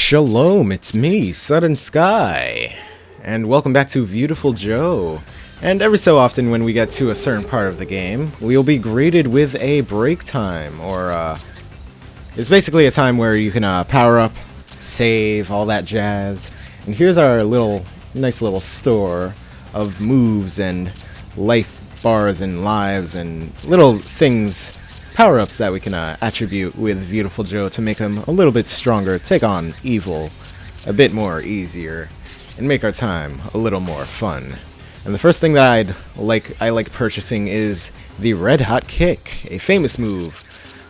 Shalom, it's me, Sudden Skye, and welcome back to Viewtiful Joe. And every so often when we get to a certain part of the game, we'll be greeted with a break time, or it's basically a time where you can power up, save, all that jazz. And here's our nice little store of moves and life bars and lives and little things, power-ups that we can attribute with Viewtiful Joe to make him a little bit stronger, take on evil a bit more easier, and make our time a little more fun. And the first thing that I like purchasing is the Red Hot Kick, a famous move.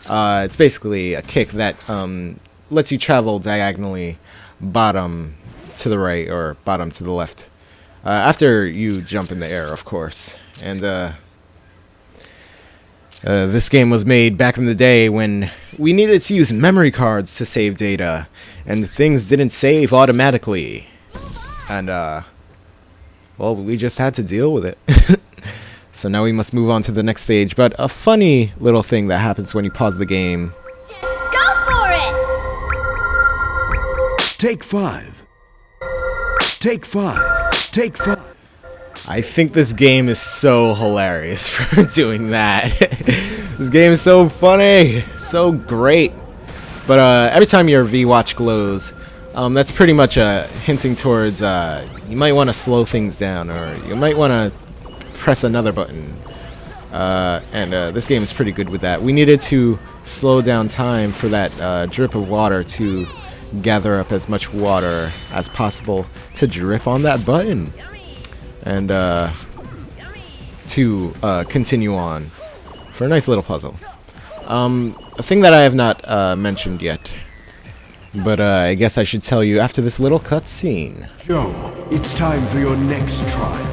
It's basically a kick that lets you travel diagonally bottom to the right or bottom to the left after you jump in the air, of course. And this game was made back in the day when we needed to use memory cards to save data, and things didn't save automatically. And, well, we just had to deal with it. So now we must move on to the next stage. But a funny little thing that happens when you pause the game. Just go for it! Take five. Take five. Take five. I think this game is so hilarious for doing that. This game is so funny, so great. But every time your V-Watch glows, that's pretty much hinting towards you might want to slow things down, or you might want to press another button. And this game is pretty good with that. We needed to slow down time for that drip of water to gather up as much water as possible to drip on that button. And to continue on for a nice little puzzle. A thing that I have not mentioned yet, but I guess I should tell you after this little cutscene. Joe, it's time for your next trial.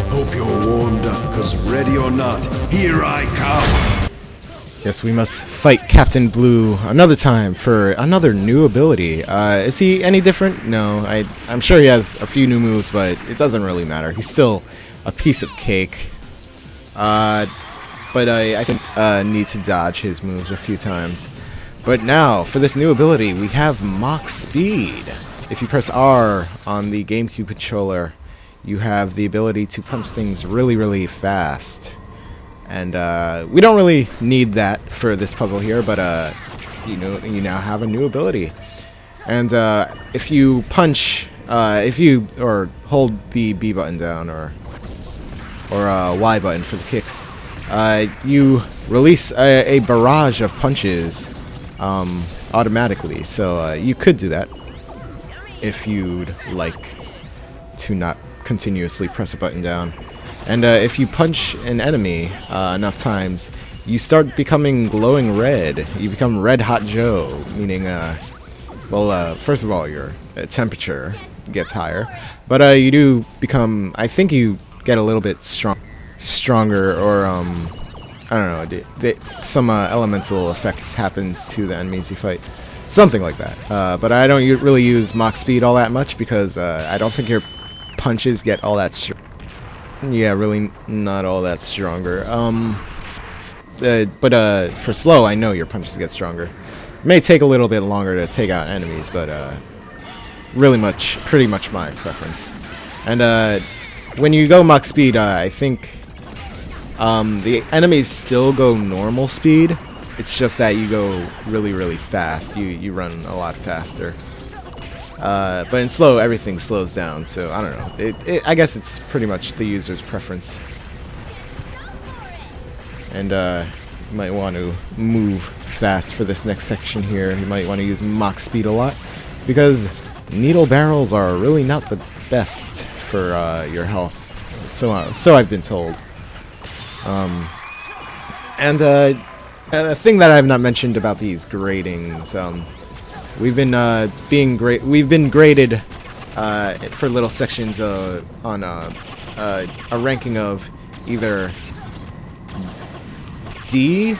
Hope you're warmed up, cause ready or not, here I come. Yes, we must fight Captain Blue another time for another new ability. Is he any different? No, I'm sure he has a few new moves, but it doesn't really matter. He's still a piece of cake. But I think need to dodge his moves a few times. But now, for this new ability, we have Mach Speed. If you press R on the GameCube controller, you have the ability to punch things really, really fast. And we don't really need that for this puzzle here, but you now have a new ability. And if you punch, or hold the B button down, or Y button for the kicks, you release a barrage of punches automatically. So you could do that if you'd like to not continuously press a button down. And if you punch an enemy enough times, you start becoming glowing red. You become Red Hot Joe, meaning, well, first of all, your temperature gets higher. But you do become, I think you get a little bit stronger, or, I don't know, some elemental effects happens to the enemies you fight. Something like that. But I don't really use Mach Speed all that much because I don't think your punches get all that strong. Yeah, really not all that stronger. But for slow, I know your punches get stronger. It may take a little bit longer to take out enemies, but pretty much my preference. And when you go Mach Speed, I think the enemies still go normal speed. It's just that you go really, really fast. You run a lot faster. But in slow, everything slows down, so I don't know. I guess it's pretty much the user's preference. And you might want to move fast for this next section here. You might want to use Mach Speed a lot, because needle barrels are really not the best for your health. So I've been told. And a thing that I have not mentioned about these gradings. We've been graded for little sections on a ranking of either D.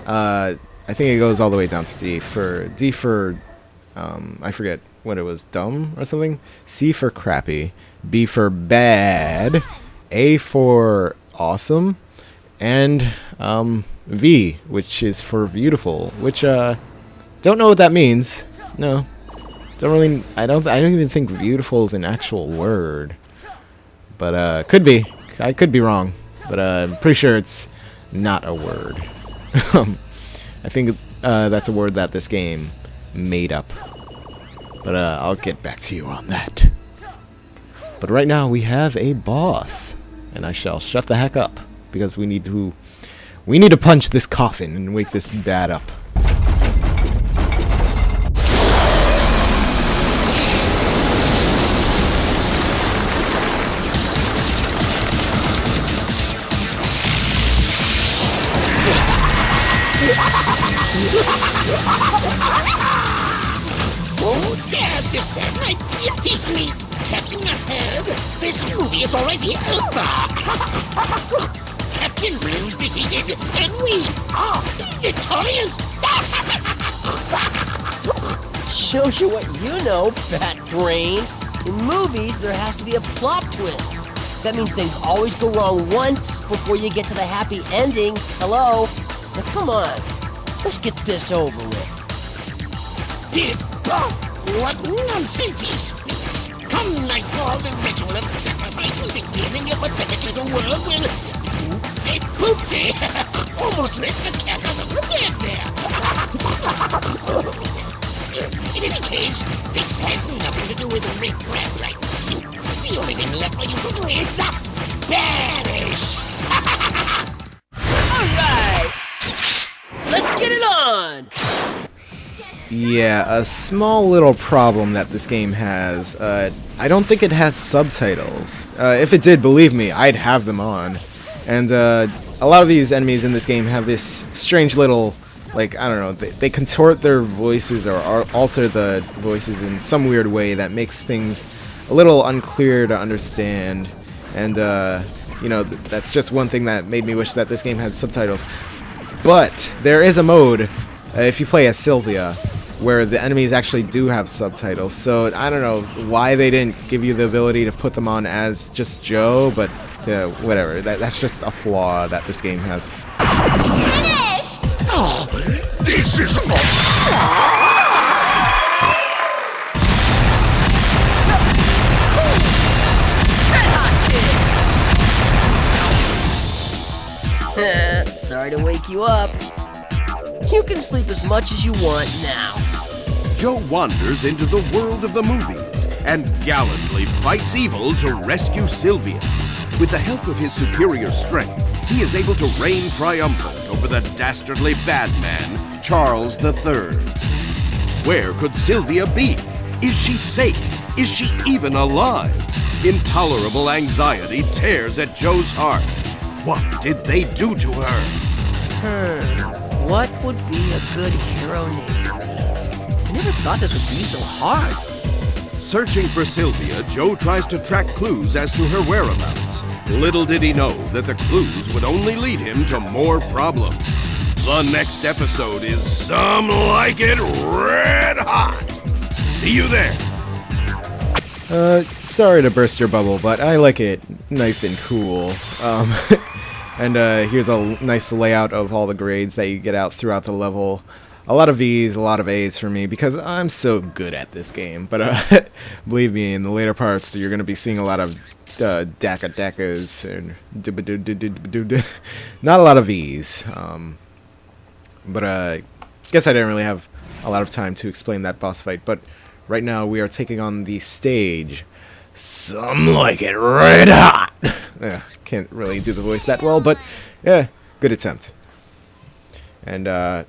I think it goes all the way down to D. For I forget what it was, dumb or something. C for crappy. B for bad. A for awesome. And V, which is for beautiful, which don't know what that means. No. I don't even think beautiful is an actual word. But could be. I could be wrong. But I'm pretty sure it's not a word. I think that's a word that this game made up. But I'll get back to you on that. But right now we have a boss, and I shall shut the heck up because we need to punch this coffin and wake this bat up. Oh, dare disturb my beauty's sleep! Have you not heard? This movie is already over! Captain Blue's defeated, and we are victorious! Shows you what you know, fat brain. In movies, there has to be a plot twist. That means things always go wrong once before you get to the happy ending. Hello? Now come on, let's get this over with. What nonsense he speaks! Come, Nightfall, the ritual of sacrifice will begin in your pathetic little world will... Say poopsie! Almost let the cat out of the bed there! In any case, this has nothing to do with riff-raff like you. The only thing left for you to do is... perish! Alright! Let's get it on! Yeah, a small little problem that this game has. I don't think it has subtitles. If it did, believe me, I'd have them on. And a lot of these enemies in this game have this strange little, like, I don't know, they contort their voices or alter the voices in some weird way that makes things a little unclear to understand. And, you know, that's just one thing that made me wish that this game had subtitles. But there is a mode, if you play as Sylvia, where the enemies actually do have subtitles. So I don't know why they didn't give you the ability to put them on as just Joe, but whatever. That's just a flaw that this game has. Finished! Oh, this is Sorry to wake you up. You can sleep as much as you want now. Joe wanders into the world of the movies and gallantly fights evil to rescue Sylvia. With the help of his superior strength, he is able to reign triumphant over the dastardly bad man, Charles III. Where could Sylvia be? Is she safe? Is she even alive? Intolerable anxiety tears at Joe's heart. What did they do to her? What would be a good hero name for me? I never thought this would be so hard. Searching for Sylvia, Joe tries to track clues as to her whereabouts. Little did he know that the clues would only lead him to more problems. The next episode is Some Like It Red Hot. See you there. Sorry to burst your bubble, but I like it nice and cool. And here's a nice layout of all the grades that you get out throughout the level. A lot of V's, a lot of A's for me, because I'm so good at this game. But believe me, in the later parts, you're going to be seeing a lot of Dacas and not a lot of V's. But I guess I didn't really have a lot of time to explain that boss fight. But right now, we are taking on the stage. Some Like It Red Hot! Can't really do the voice that well, but yeah, good attempt. And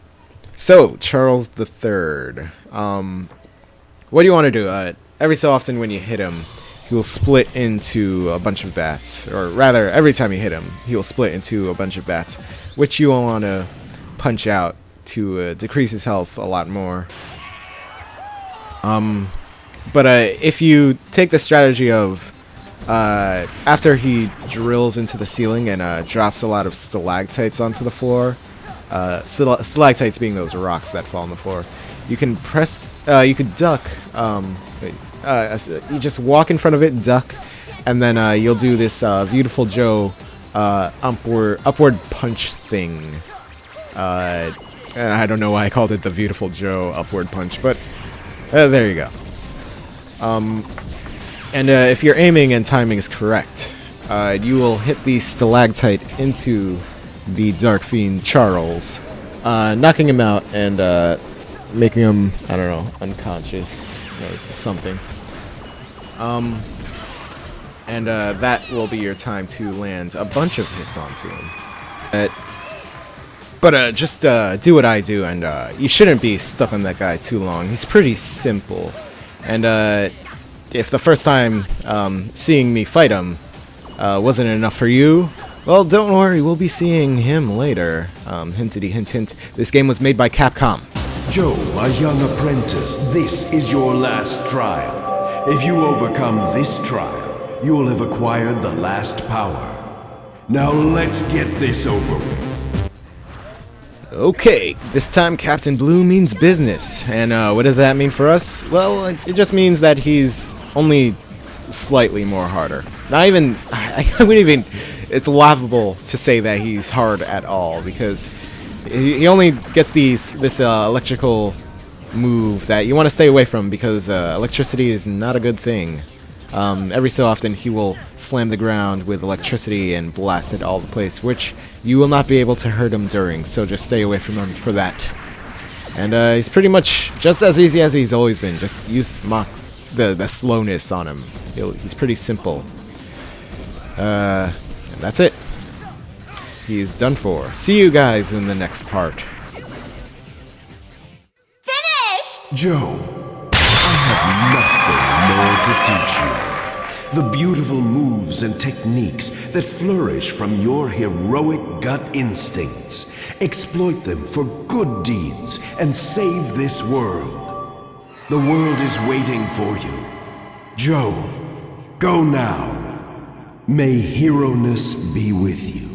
so, Charles III. What do you want to do? Every so often when you hit him, he will split into a bunch of bats. Or rather, every time you hit him, he will split into a bunch of bats, which you will want to punch out to decrease his health a lot more. But if you take the strategy of after he drills into the ceiling and drops a lot of stalactites onto the floor, stalactites being those rocks that fall on the floor, you can press, you could duck, you just walk in front of it, duck, and then you'll do this Viewtiful Joe upward punch thing. And I don't know why I called it the Viewtiful Joe upward punch, but there you go. And if your aiming and timing is correct, you will hit the stalactite into the Dark Fiend Charles, knocking him out and making him, I don't know, unconscious or something. And that will be your time to land a bunch of hits onto him. But just do what I do, and you shouldn't be stuck on that guy too long. He's pretty simple. And if the first time seeing me fight him wasn't enough for you, well, don't worry, we'll be seeing him later. Hintity hint hint, this game was made by Capcom. Joe, a young apprentice, this is your last trial. If you overcome this trial, you'll have acquired the last power. Now let's get this over with. Okay, this time Captain Blue means business. And what does that mean for us? Well, it just means that he's only slightly more harder. Not even, I wouldn't even, it's laughable to say that he's hard at all, because he only gets this electrical move that you want to stay away from, because electricity is not a good thing. Every so often he will slam the ground with electricity and blast it all the place, which you will not be able to hurt him during, so just stay away from him for that. And he's pretty much just as easy as he's always been. Just use the slowness on him. He's pretty simple. And that's it. He's done for. See you guys in the next part. Finished! Joe, I have nothing more to teach you. The beautiful moves and techniques that flourish from your heroic gut instincts. Exploit them for good deeds and save this world. The world is waiting for you. Joe, go now. May hero-ness be with you.